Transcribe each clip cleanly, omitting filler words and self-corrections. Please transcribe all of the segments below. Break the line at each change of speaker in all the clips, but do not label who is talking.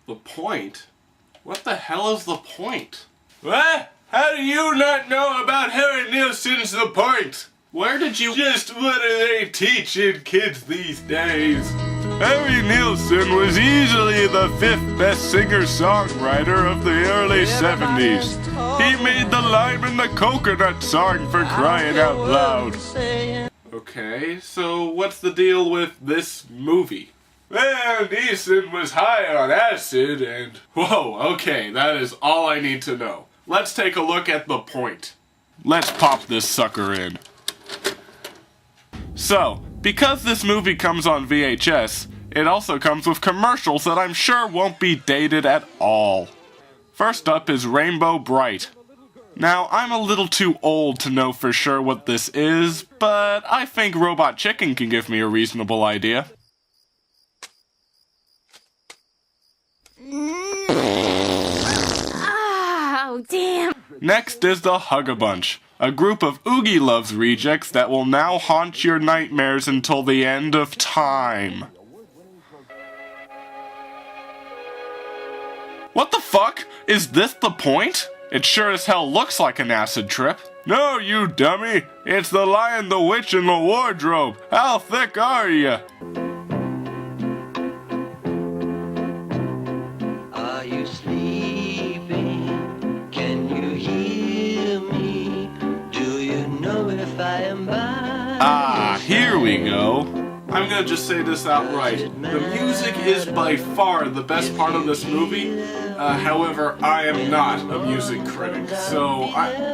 The point? What the hell is the point? What? How do you not know about Harry Nilsson's The Point? Where did you— Just what are they teaching kids these days? Harry Nilsson was easily the 5th best singer-songwriter of the early 70s. He made the lime and the coconut song, for crying out loud. Okay, so what's the deal with this movie? Well, Neeson was high on acid and— Whoa, okay, that is all I need to know. Let's take a look at The Point. Let's pop this sucker in. So, because this movie comes on VHS, it also comes with commercials that I'm sure won't be dated at all. First up is Rainbow Bright. Now, I'm a little too old to know for sure what this is, but I think Robot Chicken can give me a reasonable idea.
Oh, damn.
Next is the Hug-a-Bunch, a group of Oogie Loves rejects that will now haunt your nightmares until the end of time. What the fuck? Is this The Point? It sure as hell looks like an acid trip. No, you dummy! It's the Lion, the Witch, and the Wardrobe! How thick are ya?
Are you sleeping? Can you hear me? Do you know if I am by?
Ah, here we go. I'm gonna just say this outright. The music is by far the best part of this movie. However, I am not a music critic, so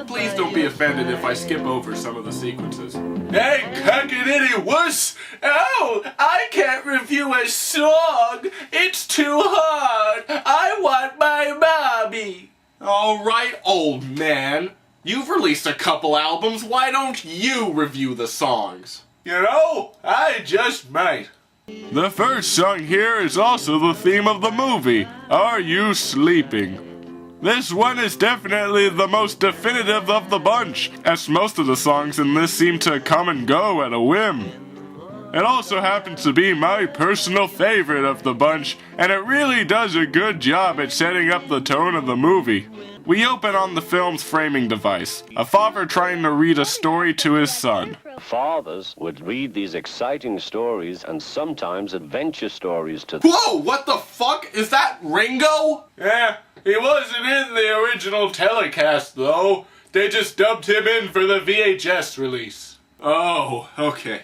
please don't be offended if I skip over some of the sequences. Hey, cock-a-ditty wuss! Oh, I can't review a song! It's too hard! I want my mommy! Alright, old man. You've released a couple albums, why don't you review the songs? You know, I just might. The first song here is also the theme of the movie, Are You Sleeping? This one is definitely the most definitive of the bunch, as most of the songs in this seem to come and go at a whim. It also happens to be my personal favorite of the bunch, and it really does a good job at setting up the tone of the movie. We open on the film's framing device, a father trying to read a story to his son.
Fathers would read these exciting stories and sometimes adventure stories to them.
Whoa, what the fuck? Is that Ringo? Yeah, he wasn't in the original telecast though. They just dubbed him in for the VHS release. Oh, okay.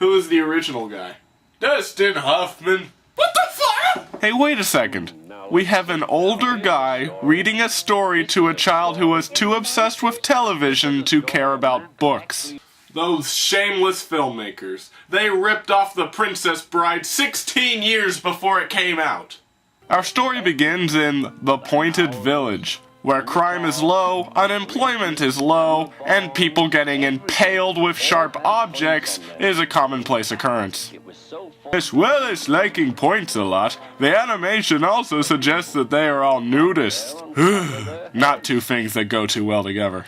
Who is the original guy? Dustin Hoffman. What the fuck? Hey, wait a second. We have an older guy reading a story to a child who was too obsessed with television to care about books. Those shameless filmmakers. They ripped off The Princess Bride 16 years before it came out. Our story begins in The Pointed Village, where crime is low, unemployment is low, and people getting impaled with sharp objects is a commonplace occurrence. As well as liking points a lot, the animation also suggests that they are all nudists. Not two things that go too well together.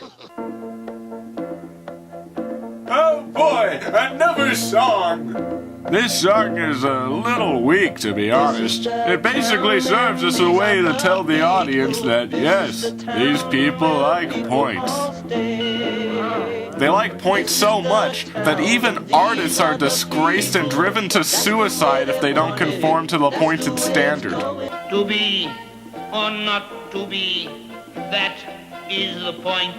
Oh boy, another song! This song is a little weak, to be honest. It basically serves as a way to tell the audience that, yes, these people like points. They like points so much that even artists are disgraced and driven to suicide if they don't conform to the pointed standard.
To be or not to be, that is the point.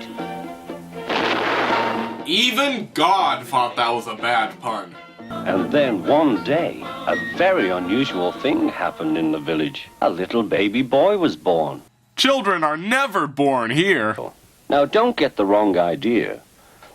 Even God thought that was a bad pun.
And then one day, a very unusual thing happened in the village. A little baby boy was born.
Children are never born here.
Now, don't get the wrong idea.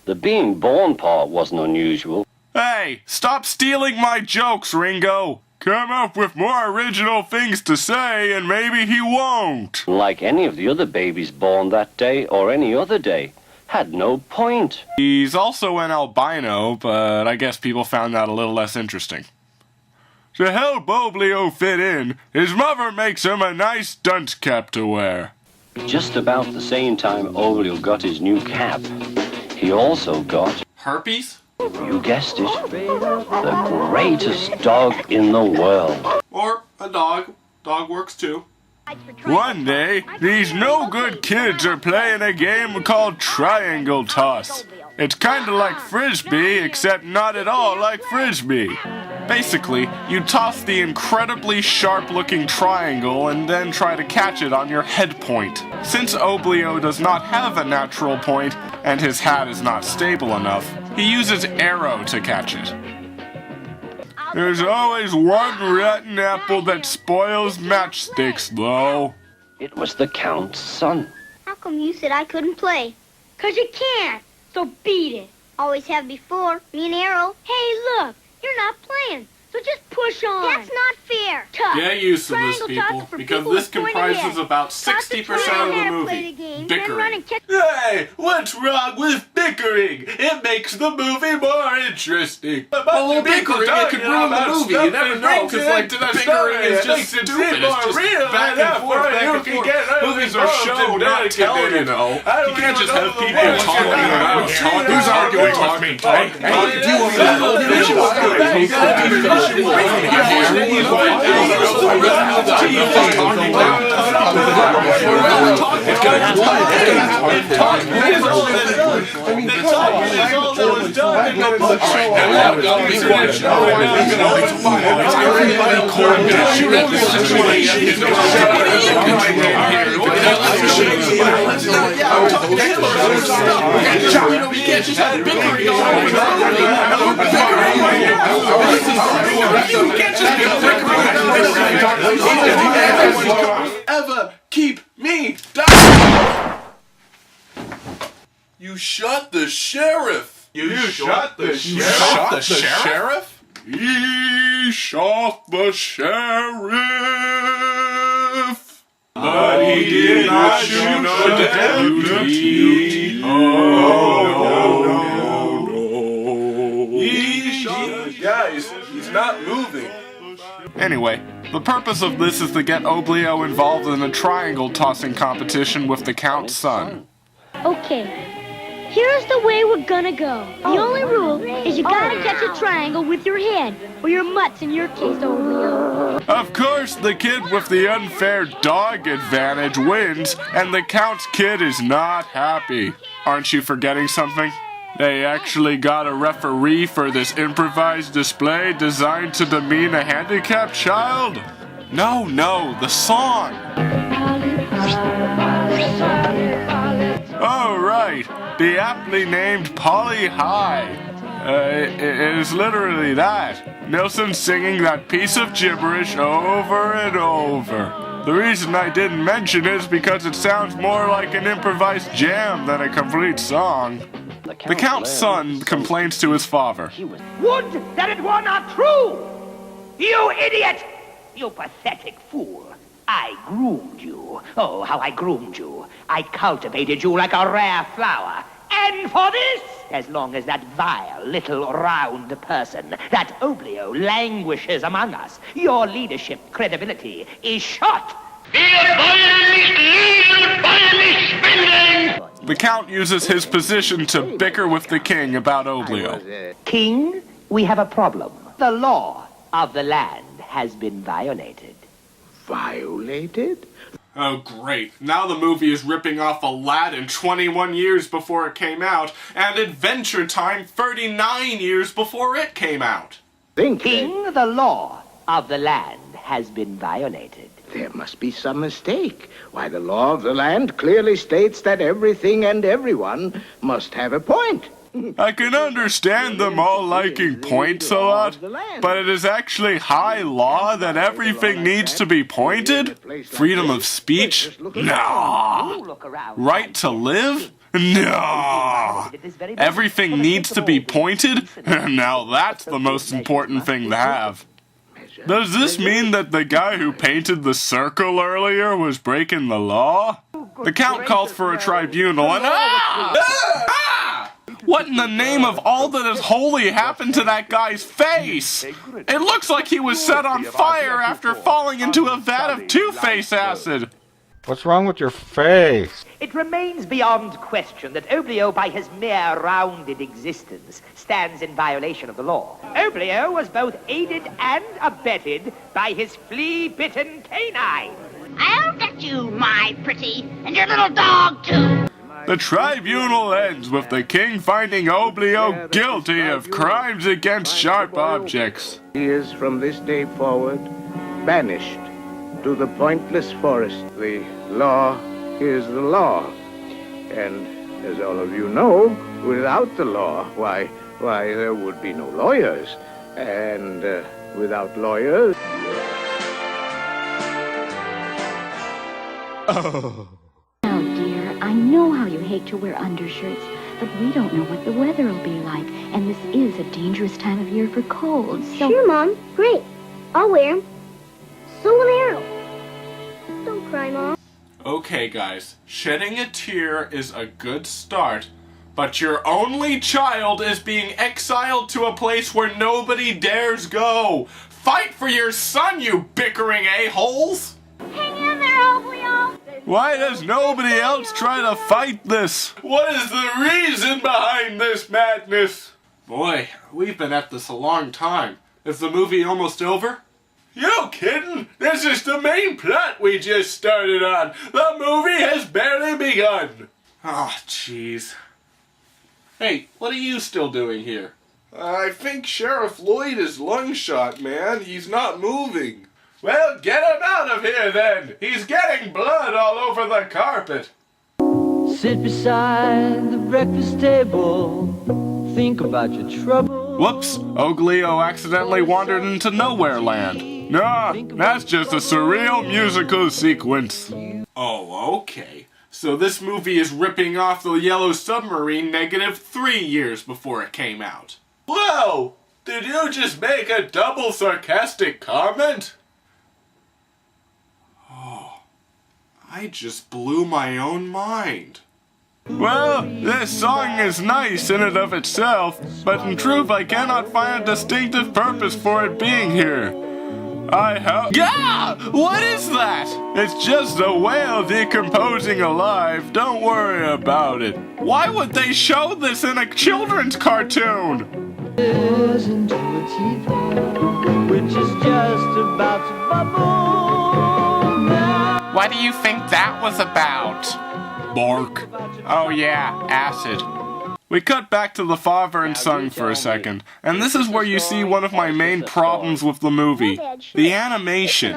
The being born part wasn't unusual.
Hey, stop stealing my jokes, Ringo. Come up with more original things to say and maybe he won't.
Like any of the other babies born that day or any other day. Had no point.
He's also an albino, but I guess people found that a little less interesting. To help Oblio fit in, his mother makes him a nice dunce cap to wear.
Just about the same time Oblio got his new cap, he also got...
Herpes?
You guessed it. The greatest dog in the world.
Or a dog. Dog works too. One day, these no-good kids are playing a game called Triangle Toss. It's kinda like Frisbee, except not at all like Frisbee. Basically, you toss the incredibly sharp-looking triangle and then try to catch it on your head point. Since Oblio does not have a natural point, and his hat is not stable enough, he uses arrow to catch it. There's always one rotten apple that spoils matchsticks, though.
It was the Count's son.
How come you said I couldn't play?
'Cause you can't, so beat it.
Always have before. Me and Arrow.
Hey, look, you're not playing, so just push on.
That's not fair.
Tough.
Get used to this,
Triangle
people,
toss for
because
people
this
who point
comprises
ahead.
about
Toss the
60% of the
triangle.
movie.
Play the game,
Then run
Bickering.
and catch.
Hey, what's wrong with bickering? It makes the movie more interesting.
Well, bickering, it could ruin the movie. You never know, because, like, bickering is just stupid. It's just back and forth, back and forth. Movies are shown, not tell, you know. You can't just have people talking around. Who's arguing? Talking. Hey, do you want ever keep me down? You shot the sheriff.
You shot the sheriff?
You shot the sheriff?
He shot the sheriff, but he did not shoot the deputy. Oh, no. He shot the
Guys, he's not moving.
Anyway, the purpose of this is to get Oblio involved in a triangle tossing competition with the Count's son.
Okay, here's the way we're gonna go. The only rule is you gotta catch a triangle with your head, or your mutts in your case, Oblio.
Of course, the kid with the unfair dog advantage wins, and the Count's kid is not happy. Aren't you forgetting something? They actually got a referee for this improvised display designed to demean a handicapped child? No, the song! Oh, right, the aptly named Polly High. It is literally that. Nelson singing that piece of gibberish over and over. The reason I didn't mention it is because it sounds more like an improvised jam than a complete song. The Count's son complains to his father.
Would that it were not true! You idiot! You pathetic fool! I groomed you. Oh, how I groomed you. I cultivated you like a rare flower. And for this, as long as that vile little round person, that Oblio, languishes among us, your leadership credibility is shot.
The Count uses his position to bicker with the king about Oblio.
King, we have a problem. The law of the land has been violated.
Violated?
Oh, great. Now the movie is ripping off Aladdin 21 years before it came out, and Adventure Time 39 years before it came out.
King, the law of the land has been violated.
There must be some mistake. Why, the law of the land clearly states that everything and everyone must have a point.
I can understand them all liking points a lot, but it is actually high law that everything needs to be pointed? Freedom of speech? Nah. Right to live? No. Everything needs to be pointed? Now that's the most important thing to have. Does this mean that the guy who painted the circle earlier was breaking the law? The Count calls for a tribunal and what in the name of all that is holy happened to that guy's face? It looks like he was set on fire after falling into a vat of Two-Face acid.
What's wrong with your face?
It remains beyond question that Oblio, by his mere rounded existence, stands in violation of the law. Oblio was both aided and abetted by his flea-bitten canine.
I'll get you, my pretty, and your little dog, too.
The tribunal ends with the king finding Oblio guilty of crimes against sharp objects.
He is from this day forward banished to the pointless forest. The law is the law. And as all of you know, without the law, why there would be no lawyers. And without lawyers...
Oh.
Now, dear, I know how you hate to wear undershirts, but we don't know what the weather will be like, and this is a dangerous time of year for colds, so...
Sure, Mom. Great. I'll wear them. So will Arrow. Don't cry, Mom.
Okay, guys. Shedding a tear is a good start, but your only child is being exiled to a place where nobody dares go. Fight for your son, you bickering a-holes!
Hang in there, Oblio.
Why does nobody else try to fight this? What is the reason behind this madness? Boy, we've been at this a long time. Is the movie almost over? You kidding? This is the main plot we just started on. The movie has barely begun. Oh, jeez. Hey, what are you still doing here? I think Sheriff Lloyd is lung shot, man. He's not moving. Well, get him out of here, then! He's getting blood all over the carpet!
Sit beside the breakfast table, think about your trouble.
Whoops! Oglio accidentally wandered into Nowhere Land. Nah, that's just a surreal musical sequence. Oh, okay. So this movie is ripping off the Yellow Submarine -3 years before it came out. Whoa! Did you just make a double sarcastic comment? I just blew my own mind. Well, this song is nice in and of itself, but in truth I cannot find a distinctive purpose for it being here. What is that? It's just a whale decomposing alive. Don't worry about it. Why would they show this in a children's cartoon?
Listen to a TV, which is just about to bubble now.
What do you think that was about? Bark. Oh yeah, acid. We cut back to the father and son for a second, and this is where you see one of my main problems with the movie, the animation.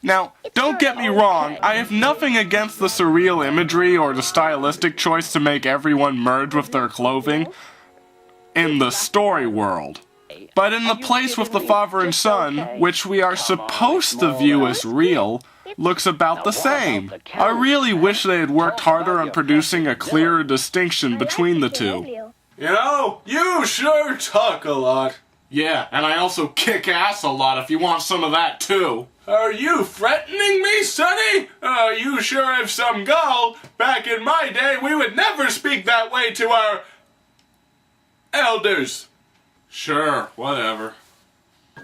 Now, don't get me wrong, I have nothing against the surreal imagery or the stylistic choice to make everyone merge with their clothing in the story world. But in the place with the father and son, which we are supposed to view as real, looks about the same. I really wish they had worked harder on producing a clearer distinction between the two. You know, you sure talk a lot. Yeah, and I also kick ass a lot if you want some of that too. Are you threatening me, Sonny? You sure have some gall. Back in my day, we would never speak that way to our elders. Sure, whatever.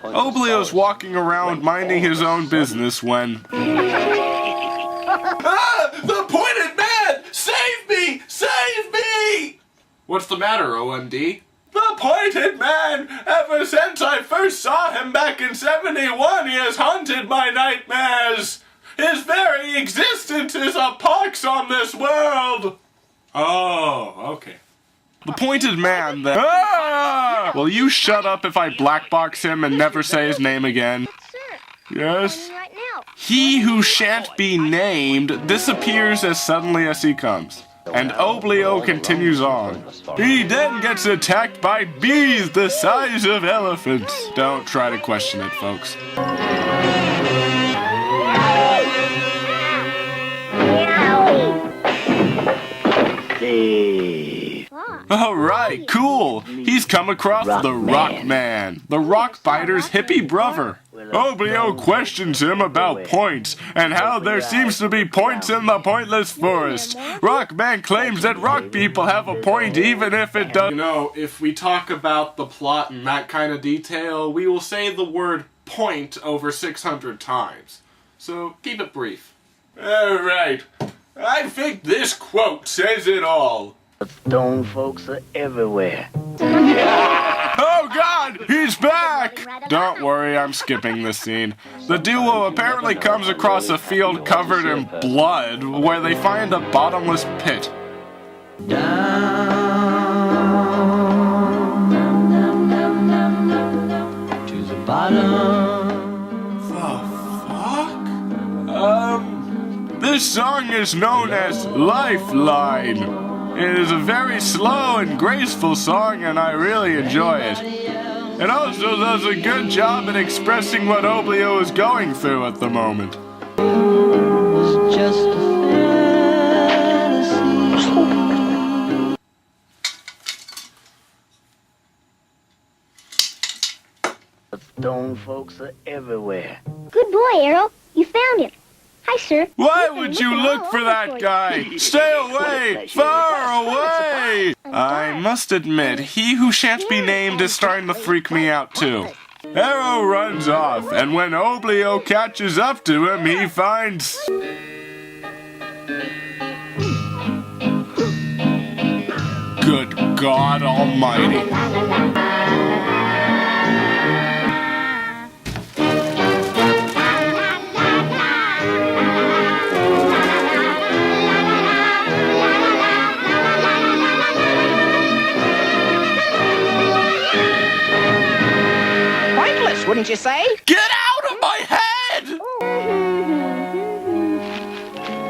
Oblio's walking around minding his own business when... The pointed man! Save me! Save me! What's the matter, OMD? The pointed man! Ever since I first saw him back in '71, he has haunted my nightmares! His very existence is a pox on this world! Oh, okay. The pointed man, then... Ah! Will you shut up if I blackbox him and never say his name again? Yes? He who shan't be named disappears as suddenly as he comes. And Oblio continues on. He then gets attacked by bees the size of elephants. Don't try to question it, folks. Alright, cool. He's come across the Rock Man, the rock biter's hippie brother. Oblio questions him about points, and how there seems to be points in the pointless forest. Rockman claims that rock people have a point even if it does. You know, if we talk about the plot in that kind of detail, we will say the word point over 600 times. So keep it brief. Alright, I think this quote says it all.
Stone folks are everywhere.
Oh God, he's back! Don't worry, I'm skipping this scene. The duo apparently comes across a field covered in blood where they find a bottomless pit.
Down to the bottom.
This song is known as Lifeline. It is a very slow and graceful song, and I really enjoy it. It also does a good job at expressing what Oblio is going through at the moment.
It's just a fantasy.
Stone folks are everywhere.
Good boy, Arrow. You found him. Hi, sir.
Why would you look for that guy? Stay away! Far away! I must admit, he who shan't be named is starting to freak me out too. Arrow runs off, and when Oblio catches up to him, he finds... Good God Almighty.
Wouldn't you say?
Get out of my head!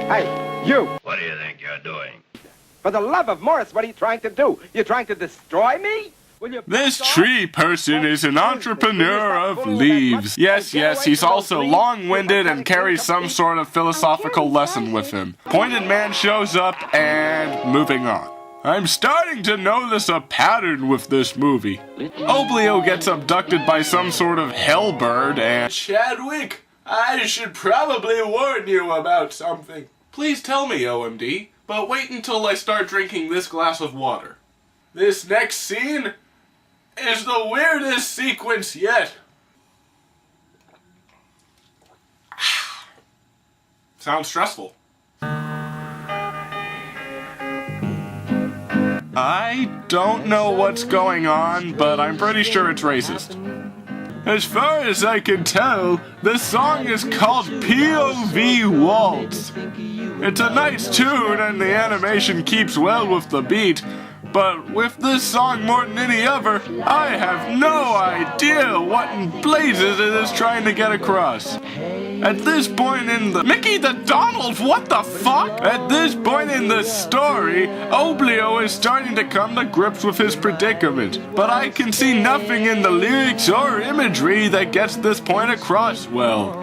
Hey, you!
What do you think you're doing?
For the love of Morris, what are you trying to do? You're trying to destroy me?
This tree person is an entrepreneur of leaves. Yes, he's also long-winded and carries some sort of philosophical lesson with him. Pointed Man shows up and moving on. I'm starting to notice a pattern with this movie. Oblio gets abducted by some sort of hellbird and... Chadwick, I should probably warn you about something. Please tell me, OMD, but wait until I start drinking this glass of water. This next scene is the weirdest sequence yet. Sounds stressful. I don't know what's going on, but I'm pretty sure it's racist. As far as I can tell, the song is called POV Waltz. It's a nice tune and the animation keeps well with the beat, but with this song more than any other, I have no idea what in blazes it is trying to get across. At this point in the... Mickey the Donald, what the fuck? At this point in the story, Oblio is starting to come to grips with his predicament, but I can see nothing in the lyrics or imagery that gets this point across well.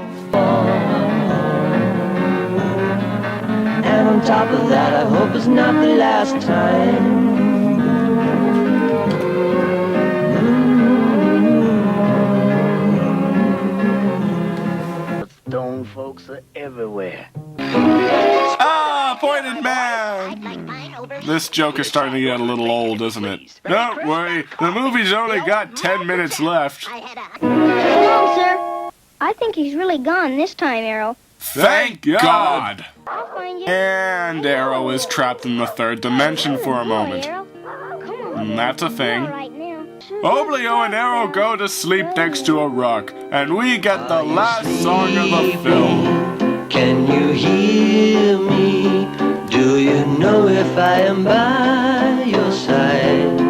And on top of that, I hope it's not the last time.
Stone folks are everywhere.
Ah, Pointed Man! This joke is starting to get a little old, isn't it? Don't worry, the movie's only got 10 minutes left.
Hello, sir. I think he's really gone this time, Arrow.
Thank God!
I'll find you.
And Arrow is trapped in the third dimension for a moment. And that's a thing. Oblio and Arrow go to sleep next to a rock, and we get the last song of the film.
Can you hear me? Do you know if I am by your side?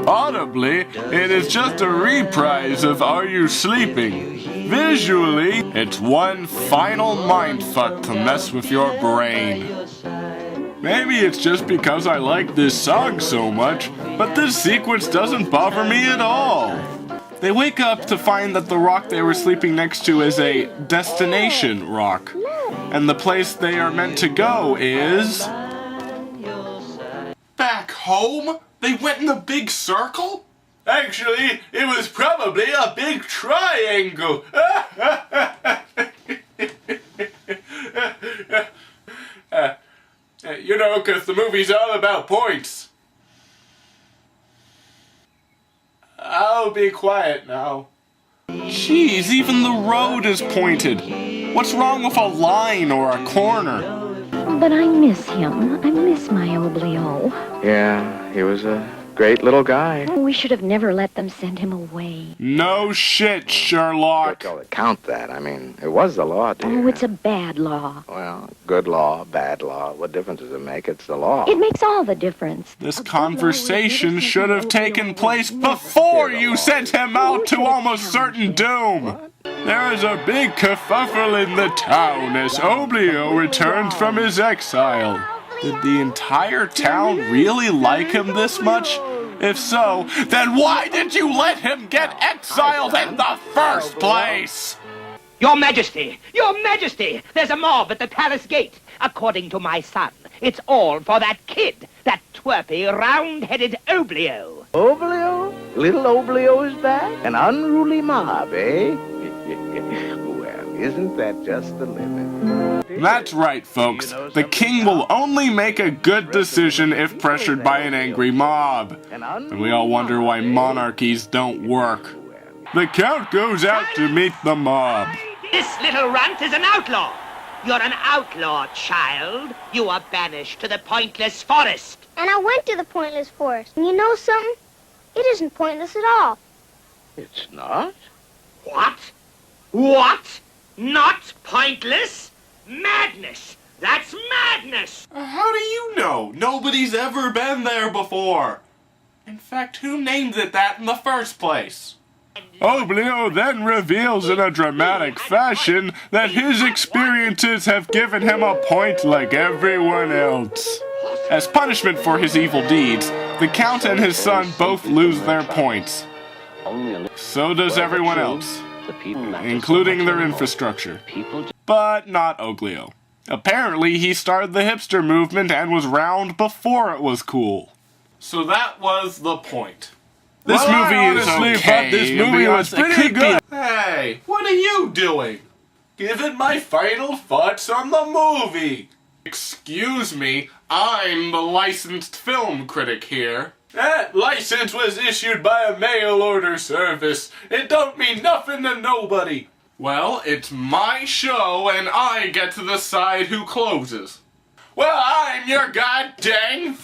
Audibly, it is just a reprise of Are You Sleeping? Visually, it's one final mindfuck to mess with your brain. Maybe it's just because I like this song so much, but this sequence doesn't bother me at all. They wake up to find that the rock they were sleeping next to is a destination rock, and the place they are meant to go is... Back home? They went in a big circle? Actually, it was probably a big triangle. You know, because the movie's all about points. I'll be quiet now. Jeez, even the road is pointed. What's wrong with a line or a corner?
But I miss him. I miss my Oblio.
Yeah, he was a great little guy.
Oh, we should have never let them send him away.
No shit, Sherlock.
Don't count that. I mean, it was the law, dear.
Oh, it's a bad law.
Well, good law, bad law. What difference does it make? It's the law.
It makes all the difference.
This conversation should have taken place before you sent him out to almost certain doom. There is a big kerfuffle in the town as Oblio returns from his exile. Did the entire town really like him this much? If so, then why did you let him get exiled in the first place?
Your Majesty! Your Majesty! There's a mob at the palace gate. According to my son, it's all for that kid, that twerpy, round-headed Oblio.
Oblio? Little Oblio is back? An unruly mob, eh? Well, isn't that just the limit?
That's right, folks. The king will only make a good decision if pressured by an angry mob. And we all wonder why monarchies don't work. The count goes out to meet the mob.
This little runt is an outlaw. You're an outlaw, child. You are banished to the pointless forest.
And I went to the pointless forest. And you know something? It isn't pointless at all.
It's not?
What? What? Not pointless? Madness! That's madness!
How do you know? Nobody's ever been there before. In fact, who named it that in the first place? Oblio then reveals in a dramatic fashion that his experiences have given him a point like everyone else. As punishment for his evil deeds, the Count and his son both lose their points. So does everyone else, including their infrastructure. But not Oblio. Apparently, he started the hipster movement and was round before it was cool. So that was the point. This movie is okay. This movie was pretty good. Hey, what are you doing? Giving my final thoughts on the movie. Excuse me, I'm the licensed film critic here. That license was issued by a mail order service. It don't mean nothing to nobody. Well, it's my show and I get to decide who closes. Well, I'm your goddamn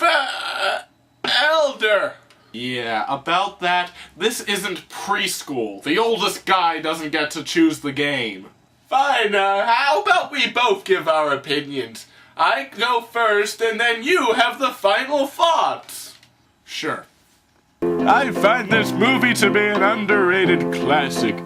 elder. Yeah, about that, this isn't preschool. The oldest guy doesn't get to choose the game. Fine, how about we both give our opinions? I go first and then you have the final thoughts. Sure. I find this movie to be an underrated classic.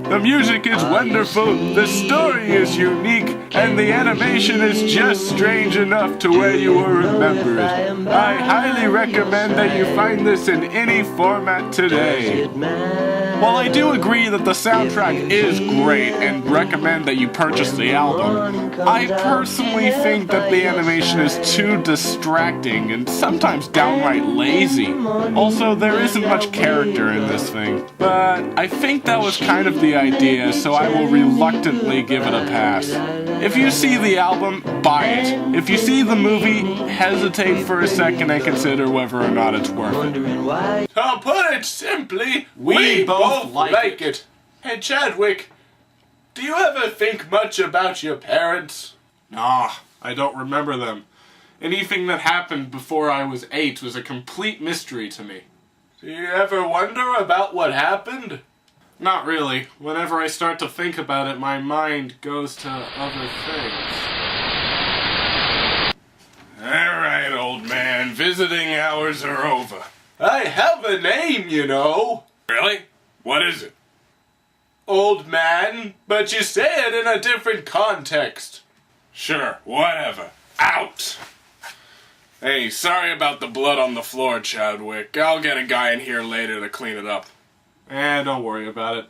The music is wonderful, the story is unique, and the animation is just strange enough to where you will remember it. I highly recommend that you find this in any format today. While I do agree that the soundtrack is great and recommend that you purchase the album, I personally think that the animation is too distracting and sometimes downright lazy. Also, there isn't much character in this thing, but I think that was kind of the idea, so I will reluctantly give it a pass. If you see the album, buy it. If you see the movie, hesitate for a second and consider whether or not it's worth it. To put it simply, we both like it. Hey Chadwick, do you ever think much about your parents? Nah, I don't remember them. Anything that happened before I was 8 was a complete mystery to me. Do you ever wonder about what happened? Not really. Whenever I start to think about it, my mind goes to other things. Alright, old man. Visiting hours are over. I have a name, you know. Really? What is it? Old man, but you say it in a different context. Sure, whatever. Out! Hey, sorry about the blood on the floor, Chadwick. I'll get a guy in here later to clean it up. Don't worry about it.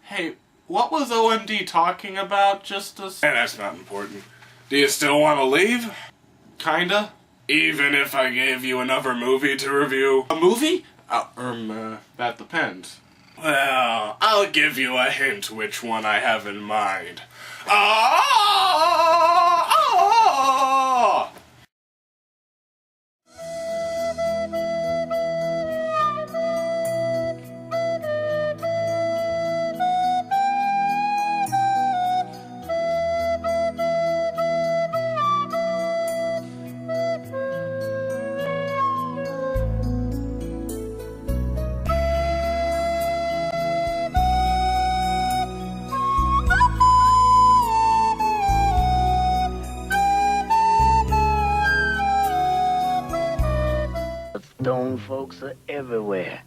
Hey, what was OMD talking about just a that's not important. Do you still want to leave? Kinda. Even if I gave you another movie to review? A movie? That depends. Well, I'll give you a hint which one I have in mind.
Stone folks are everywhere.